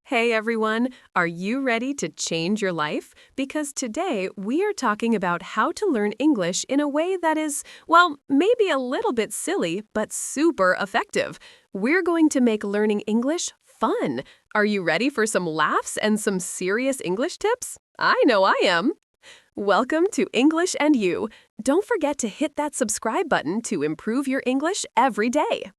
Hey everyone, are you ready to change your life? Because today we are talking about how to learn English in a way that is, well, maybe a little bit silly, but super effective. We're going to make learning English fun. Are you ready for some laughs and some serious English tips? I know I am. Welcome to English and You. Don't forget to hit that subscribe button to improve your English every day.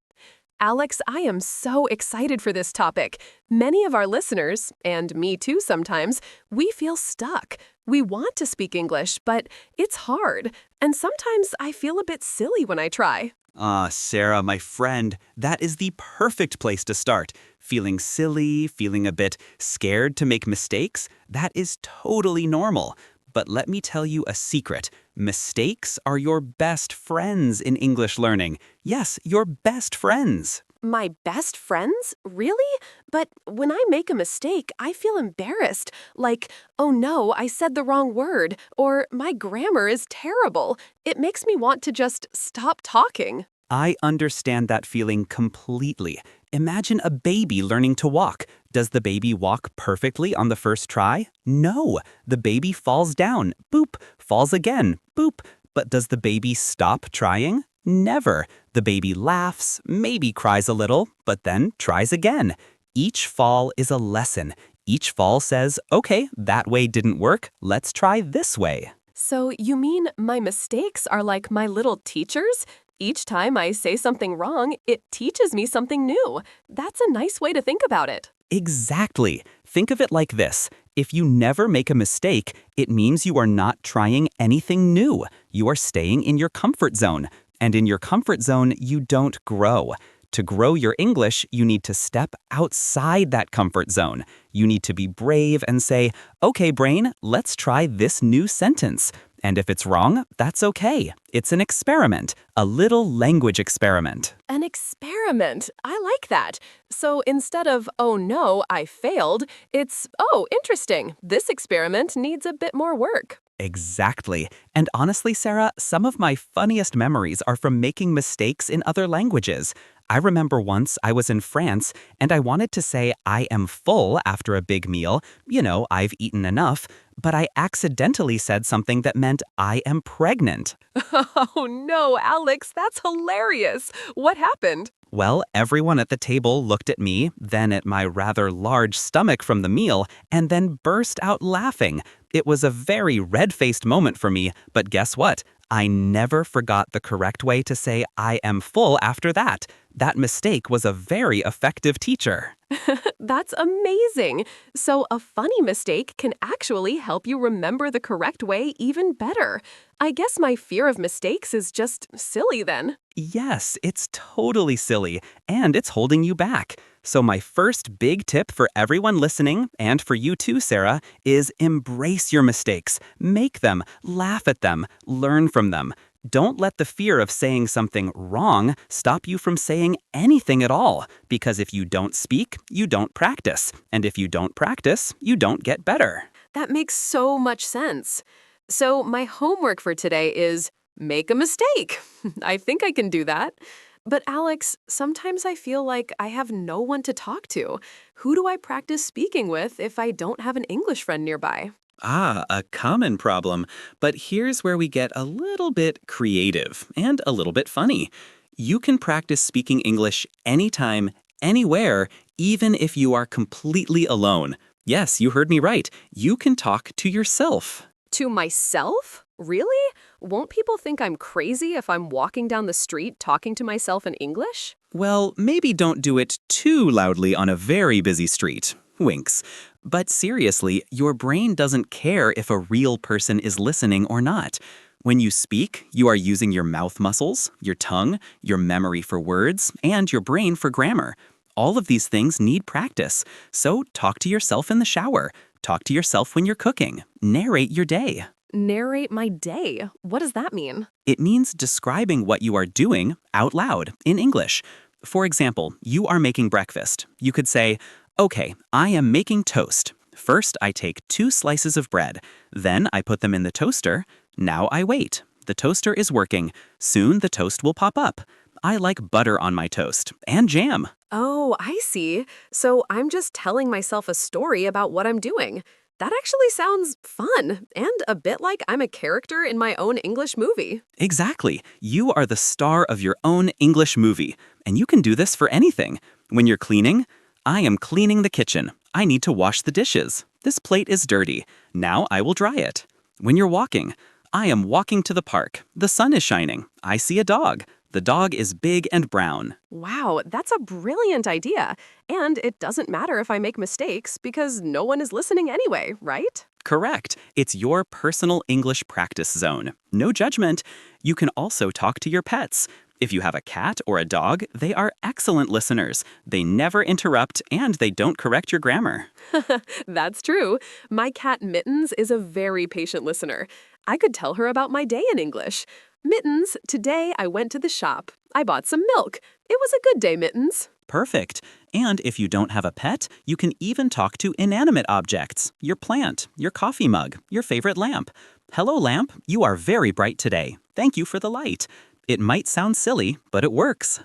Alex, I am so excited for this topic. Many of our listeners, and me too sometimes, we feel stuck. We want to speak English, but it's hard. And sometimes I feel a bit silly when I try. Sarah, my friend, that is the perfect place to start. Feeling silly, feeling a bit scared to make mistakes, that is totally normal. But let me tell you a secret. Mistakes are your best friends in English learning. Yes, your best friends. My best friends? Really? But when I make a mistake, I feel embarrassed. Like, oh no, I said the wrong word, or my grammar is terrible. It makes me want to just stop talking. I understand that feeling completely. Imagine a baby learning to walk. Does the baby walk perfectly on the first try? No. The baby falls down. Boop. Falls again. Boop. But does the baby stop trying? Never. The baby laughs, maybe cries a little, but then tries again. Each fall is a lesson. Each fall says, okay, that way didn't work. Let's try this way. So you mean my mistakes are like my little teachers? Each time I say something wrong, it teaches me something new. That's a nice way to think about it. Exactly. Think of it like this. If you never make a mistake, it means you are not trying anything new. You are staying in your comfort zone. And in your comfort zone, you don't grow. To grow your English, you need to step outside that comfort zone. You need to be brave and say, okay, brain, let's try this new sentence. And if it's wrong, that's okay. It's an experiment, a little language experiment. An experiment. I like that. So instead of, oh no, I failed, it's, oh, interesting. This experiment needs a bit more work. Exactly. And honestly, Sarah, some of my funniest memories are from making mistakes in other languages. I remember once I was in France and I wanted to say I am full after a big meal. You know, I've eaten enough. But I accidentally said something that meant I am pregnant. Oh no, Alex, that's hilarious. What happened? Well, everyone at the table looked at me, then at my rather large stomach from the meal, and then burst out laughing. It was a very red-faced moment for me, but guess what? I never forgot the correct way to say I am full after that. That mistake was a very effective teacher. That's amazing. So a funny mistake can actually help you remember the correct way even better. I guess my fear of mistakes is just silly then. Yes, it's totally silly, and it's holding you back. So my first big tip for everyone listening, and for you too, Sarah, is embrace your mistakes. Make them, laugh at them, learn from them. Don't let the fear of saying something wrong stop you from saying anything at all, because if you don't speak, you don't practice. And if you don't practice, you don't get better. That makes so much sense. So my homework for today is make a mistake. I think I can do that. But Alex, sometimes I feel like I have no one to talk to. Who do I practice speaking with if I don't have an English friend nearby? A common problem. But here's where we get a little bit creative and a little bit funny. You can practice speaking English anytime, anywhere, even if you are completely alone. Yes, you heard me right. You can talk to yourself. To myself? Really? Won't people think I'm crazy if I'm walking down the street talking to myself in English? Well, maybe don't do it too loudly on a very busy street. Winks. But seriously, your brain doesn't care if a real person is listening or not. When you speak, you are using your mouth muscles, your tongue, your memory for words, and your brain for grammar. All of these things need practice. So talk to yourself in the shower. Talk to yourself when you're cooking. Narrate your day. Narrate my day? What does that mean? It means describing what you are doing out loud in English. For example, you are making breakfast. You could say, okay, I am making toast. First, I take 2 slices of bread. Then I put them in the toaster. Now I wait. The toaster is working. Soon the toast will pop up. I like butter on my toast and jam. Oh, I see. So I'm just telling myself a story about what I'm doing. That actually sounds fun and a bit like I'm a character in my own English movie. Exactly. You are the star of your own English movie, and you can do this for anything. When you're cleaning, I am cleaning the kitchen. I need to wash the dishes. This plate is dirty. Now I will dry it. When you're walking, I am walking to the park. The sun is shining. I see a dog. The dog is big and brown. Wow, that's a brilliant idea. And it doesn't matter if I make mistakes because no one is listening anyway, right? Correct. It's your personal English practice zone. No judgment. You can also talk to your pets. If you have a cat or a dog, they are excellent listeners. They never interrupt and they don't correct your grammar. That's true. My cat Mittens is a very patient listener. I could tell her about my day in English. Mittens, today I went to the shop. I bought some milk. It was a good day, Mittens. Perfect. And if you don't have a pet, you can even talk to inanimate objects. Your plant, your coffee mug, your favorite lamp. Hello, lamp. You are very bright today. Thank you for the light. It might sound silly, but it works.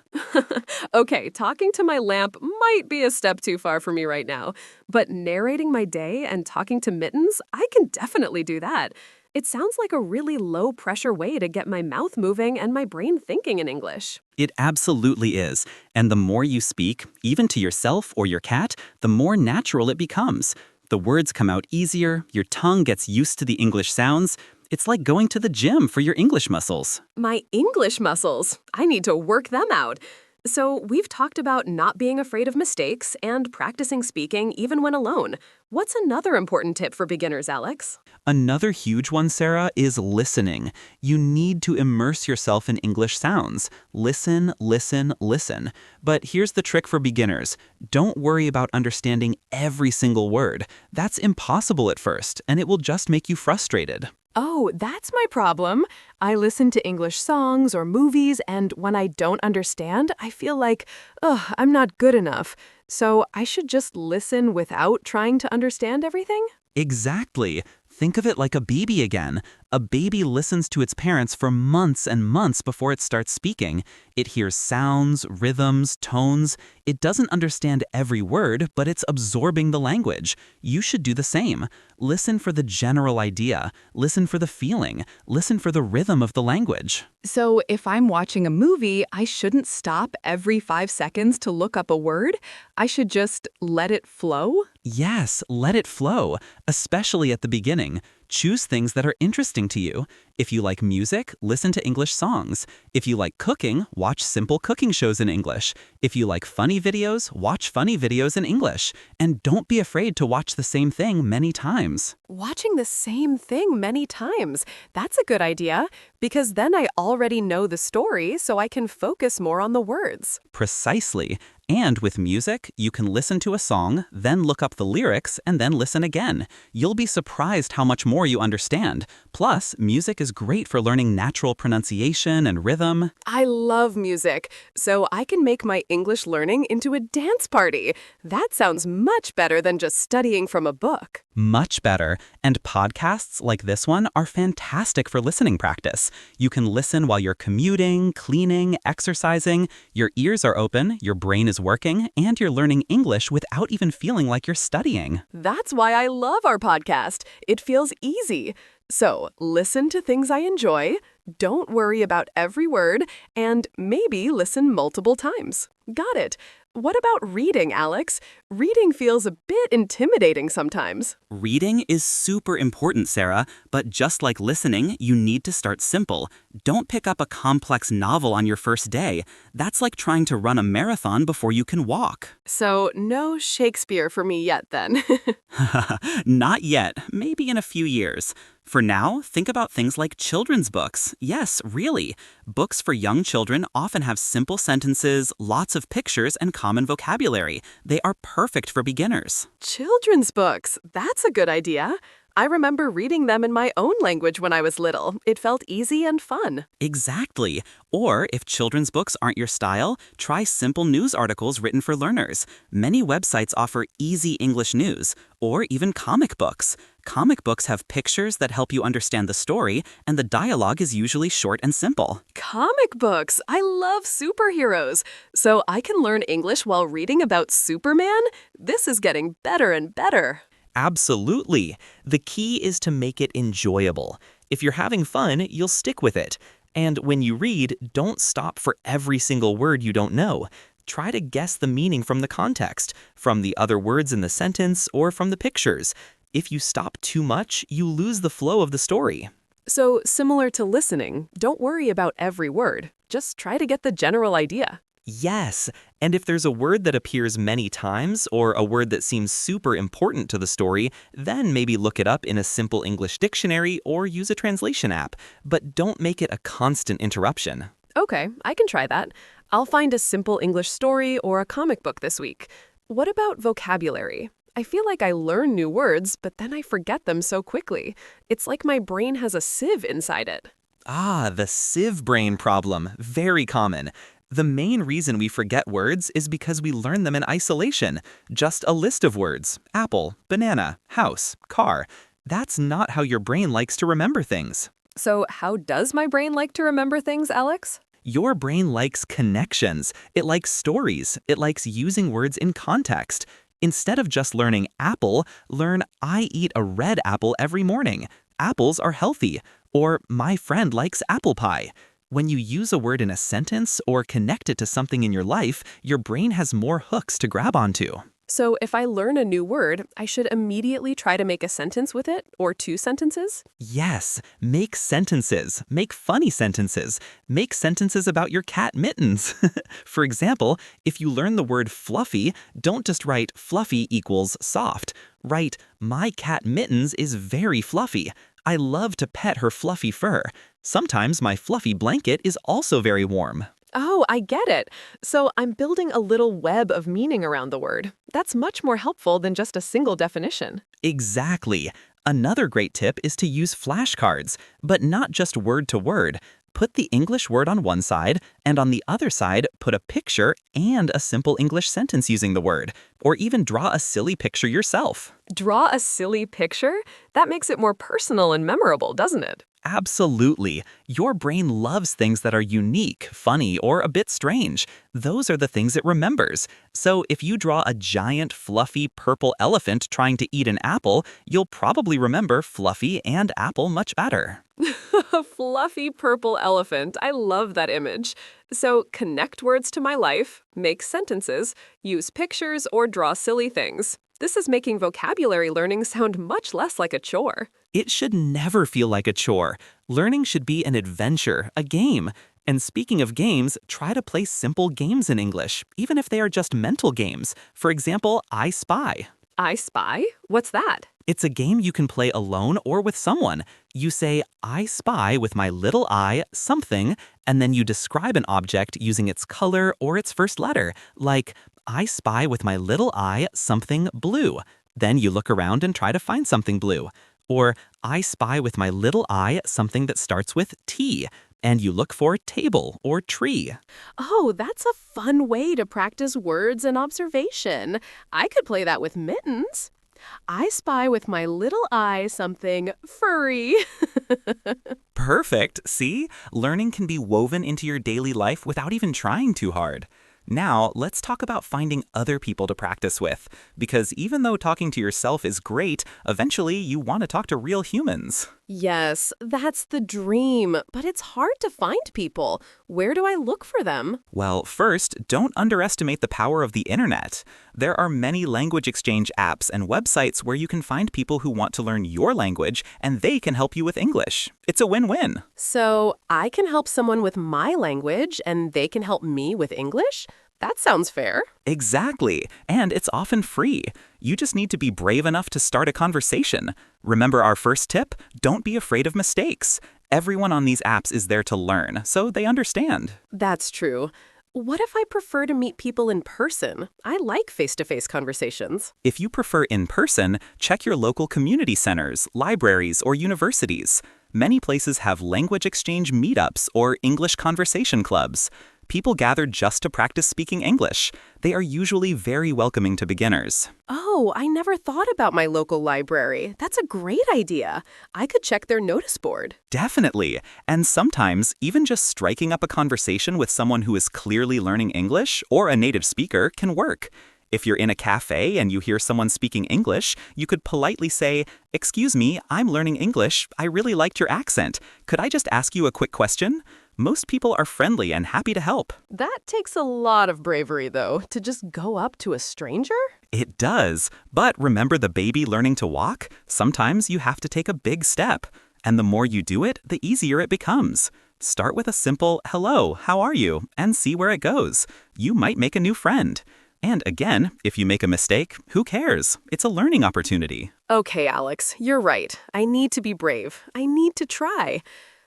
Okay, talking to my lamp might be a step too far for me right now. But narrating my day and talking to Mittens, I can definitely do that. It sounds like a really low-pressure way to get my mouth moving and my brain thinking in English. It absolutely is. And the more you speak, even to yourself or your cat, the more natural it becomes. The words come out easier, your tongue gets used to the English sounds. It's like going to the gym for your English muscles. My English muscles. I need to work them out. So we've talked about not being afraid of mistakes and practicing speaking even when alone. What's another important tip for beginners, Alex? Another huge one, Sarah, is listening. You need to immerse yourself in English sounds. Listen, listen, listen. But here's the trick for beginners. Don't worry about understanding every single word. That's impossible at first, and it will just make you frustrated. Oh, that's my problem. I listen to English songs or movies, and when I don't understand, I feel like, I'm not good enough. So I should just listen without trying to understand everything? Exactly. Think of it like a baby again. A baby listens to its parents for months and months before it starts speaking. It hears sounds, rhythms, tones. It doesn't understand every word, but it's absorbing the language. You should do the same. Listen for the general idea. Listen for the feeling. Listen for the rhythm of the language. So if I'm watching a movie, I shouldn't stop every 5 seconds to look up a word? I should just let it flow? Yes, let it flow, especially at the beginning. Choose things that are interesting to you. If you like music, listen to English songs. If you like cooking, watch simple cooking shows in English. If you like funny videos, watch funny videos in English. And don't be afraid to watch the same thing many times. Watching the same thing many times. That's a good idea, because then I already know the story, so I can focus more on the words. Precisely. And with music, you can listen to a song, then look up the lyrics, and then listen again. You'll be surprised how much more you understand. Plus, music is great for learning natural pronunciation and rhythm. I love music, so I can make my English learning into a dance party. That sounds much better than just studying from a book. Much better. And podcasts like this one are fantastic for listening practice. You can listen while you're commuting, cleaning, exercising. Your ears are open, your brain is working, and you're learning English without even feeling like you're studying. That's why I love our podcast. It feels easy. So, listen to things I enjoy, don't worry about every word, and maybe listen multiple times. Got it. What about reading, Alex? Reading feels a bit intimidating sometimes. Reading is super important, Sarah, but just like listening, you need to start simple. Don't pick up a complex novel on your first day. That's like trying to run a marathon before you can walk. So, no Shakespeare for me yet then. Not yet, maybe in a few years. For now, think about things like children's books. Yes, really. Books for young children often have simple sentences, lots of pictures, and common vocabulary. They are perfect for beginners. Children's books. That's a good idea. I remember reading them in my own language when I was little. It felt easy and fun. Exactly. Or if children's books aren't your style, try simple news articles written for learners. Many websites offer easy English news, or even comic books. Comic books have pictures that help you understand the story, and the dialogue is usually short and simple. Comic books! I love superheroes. So I can learn English while reading about Superman? This is getting better and better. Absolutely. The key is to make it enjoyable. If you're having fun, you'll stick with it. And when you read, don't stop for every single word you don't know. Try to guess the meaning from the context, from the other words in the sentence, or from the pictures. If you stop too much, you lose the flow of the story. So, similar to listening, don't worry about every word. Just try to get the general idea. Yes, and if there's a word that appears many times or a word that seems super important to the story, then maybe look it up in a simple English dictionary or use a translation app, but don't make it a constant interruption. Okay, I can try that. I'll find a simple English story or a comic book this week. What about vocabulary? I feel like I learn new words, but then I forget them so quickly. It's like my brain has a sieve inside it. Ah, the sieve brain problem, very common. The main reason we forget words is because we learn them in isolation. Just a list of words: apple, banana, house, car. That's not how your brain likes to remember things. So how does my brain like to remember things, Alex? Your brain likes connections. It likes stories. It likes using words in context. Instead of just learning apple, learn I eat a red apple every morning. Apples are healthy. Or my friend likes apple pie. When you use a word in a sentence or connect it to something in your life, your brain has more hooks to grab onto. So if I learn a new word, I should immediately try to make a sentence with it, or two sentences? Yes, make sentences. Make funny sentences. Make sentences about your cat Mittens. For example, if you learn the word fluffy, don't just write fluffy equals soft. Write, my cat Mittens is very fluffy. I love to pet her fluffy fur. Sometimes my fluffy blanket is also very warm. Oh, I get it. So I'm building a little web of meaning around the word. That's much more helpful than just a single definition. Exactly. Another great tip is to use flashcards, but not just word to word. Put the English word on one side, and on the other side, put a picture and a simple English sentence using the word. Or even draw a silly picture yourself. Draw a silly picture? That makes it more personal and memorable, doesn't it? Absolutely. Your brain loves things that are unique, funny, or a bit strange. Those are the things it remembers. So if you draw a giant, fluffy, purple elephant trying to eat an apple, you'll probably remember fluffy and apple much better. A fluffy purple elephant. I love that image. So connect words to my life, make sentences, use pictures, or draw silly things. This is making vocabulary learning sound much less like a chore. It should never feel like a chore. Learning should be an adventure, a game. And speaking of games, try to play simple games in English, even if they are just mental games. For example, I Spy. I Spy? What's that? It's a game you can play alone or with someone. You say, I spy with my little eye something, and then you describe an object using its color or its first letter, like, I spy with my little eye something blue. Then you look around and try to find something blue. Or, I spy with my little eye something that starts with T, and you look for table or tree. Oh, that's a fun way to practice words and observation. I could play that with Mittens. I spy with my little eye something furry. Perfect. See? Learning can be woven into your daily life without even trying too hard. Now, let's talk about finding other people to practice with, because even though talking to yourself is great, eventually you want to talk to real humans. Yes, that's the dream, but it's hard to find people. Where do I look for them? Well, first, don't underestimate the power of the internet. There are many language exchange apps and websites where you can find people who want to learn your language, and they can help you with English. It's a win-win. So I can help someone with my language, and they can help me with English? That sounds fair. Exactly. And it's often free. You just need to be brave enough to start a conversation. Remember our first tip? Don't be afraid of mistakes. Everyone on these apps is there to learn, so they understand. That's true. what if I prefer to meet people in person? I like face-to-face conversations. If you prefer in person, check your local community centers, libraries, or universities. Many places have language exchange meetups or English conversation clubs. People gather just to practice speaking English. They are usually very welcoming to beginners. Oh, I never thought about my local library. That's a great idea. I could check their notice board. Definitely. And sometimes, even just striking up a conversation with someone who is clearly learning English or a native speaker can work. If you're in a cafe and you hear someone speaking English, you could politely say, "Excuse me, I'm learning English. I really liked your accent. Could I just ask you a quick question?" Most people are friendly and happy to help. That takes a lot of bravery, though, to just go up to a stranger? It does. But remember the baby learning to walk? Sometimes you have to take a big step. And the more you do it, the easier it becomes. Start with a simple, "Hello, how are you?" and see where it goes. You might make a new friend. And again, if you make a mistake, who cares? It's a learning opportunity. Okay, Alex, you're right. I need to be brave. I need to try.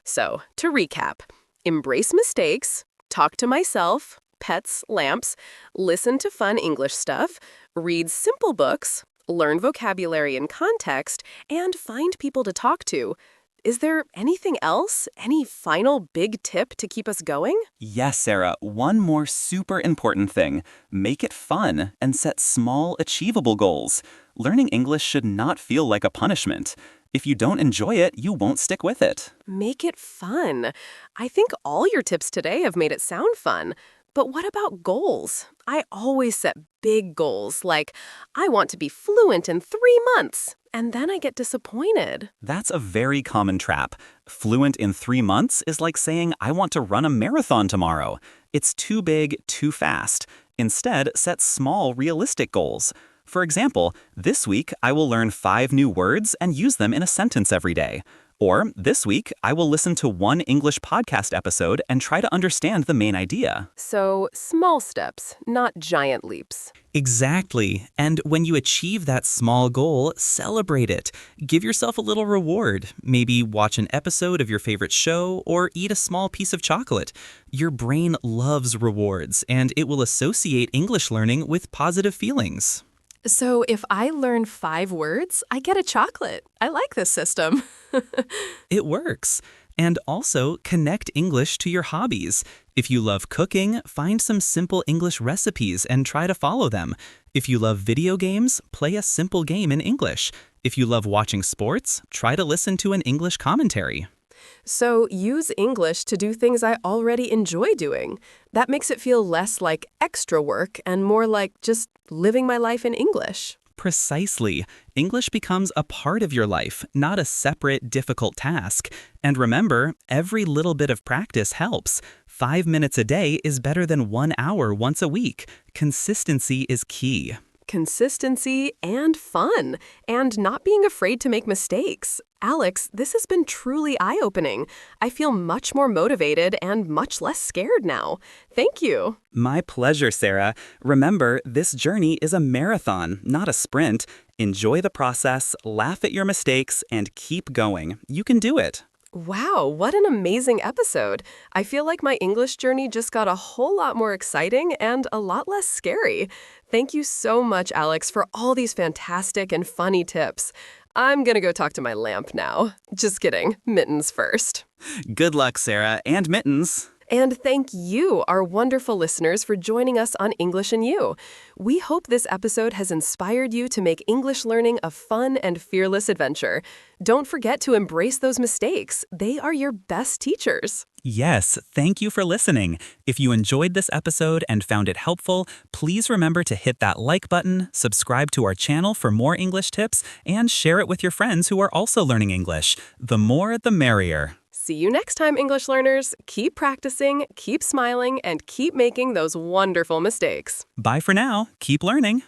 So, to recap, embrace mistakes, talk to myself, pets, lamps, listen to fun English stuff, read simple books, learn vocabulary and context, and find people to talk to. Is there anything else? Any final big tip to keep us going? Yes, Sarah, one more super important thing. Make it fun and set small, achievable goals. Learning English should not feel like a punishment. If you don't enjoy it, you won't stick with it. Make it fun. I think all your tips today have made it sound fun. But what about goals? I always set big goals, like, I want to be fluent in 3 months, and then I get disappointed. That's a very common trap. Fluent in 3 months is like saying, "I want to run a marathon tomorrow." It's too big, too fast. Instead, set small, realistic goals. For example, this week I will learn 5 new words and use them in a sentence every day. Or this week I will listen to 1 English podcast episode and try to understand the main idea. So, small steps, not giant leaps. Exactly. And when you achieve that small goal, celebrate it. Give yourself a little reward. Maybe watch an episode of your favorite show or eat a small piece of chocolate. Your brain loves rewards, and it will associate English learning with positive feelings. So, if I learn 5 words, I get a chocolate. I like this system. It works. And also, connect English to your hobbies. If you love cooking, find some simple English recipes and try to follow them. If you love video games, play a simple game in English. If you love watching sports, try to listen to an English commentary. So, use English to do things I already enjoy doing. That makes it feel less like extra work and more like just living my life in English. Precisely. English becomes a part of your life, not a separate, difficult task. And remember, every little bit of practice helps. 5 minutes a day is better than 1 hour once a week. Consistency is key. Consistency and fun, and not being afraid to make mistakes. Alex, this has been truly eye-opening. I feel much more motivated and much less scared now. Thank you. My pleasure, Sarah. Remember, this journey is a marathon, not a sprint. Enjoy the process, laugh at your mistakes, and keep going. You can do it. Wow, what an amazing episode. I feel like my English journey just got a whole lot more exciting and a lot less scary. Thank you so much, Alex, for all these fantastic and funny tips. I'm gonna go talk to my lamp now. Just kidding. Mittens first. Good luck, Sarah, and Mittens. And thank you, our wonderful listeners, for joining us on English and You. We hope this episode has inspired you to make English learning a fun and fearless adventure. Don't forget to embrace those mistakes. They are your best teachers. Yes, thank you for listening. If you enjoyed this episode and found it helpful, please remember to hit that like button, subscribe to our channel for more English tips, and share it with your friends who are also learning English. The more, the merrier. See you next time, English learners. Keep practicing, keep smiling, and keep making those wonderful mistakes. Bye for now. Keep learning.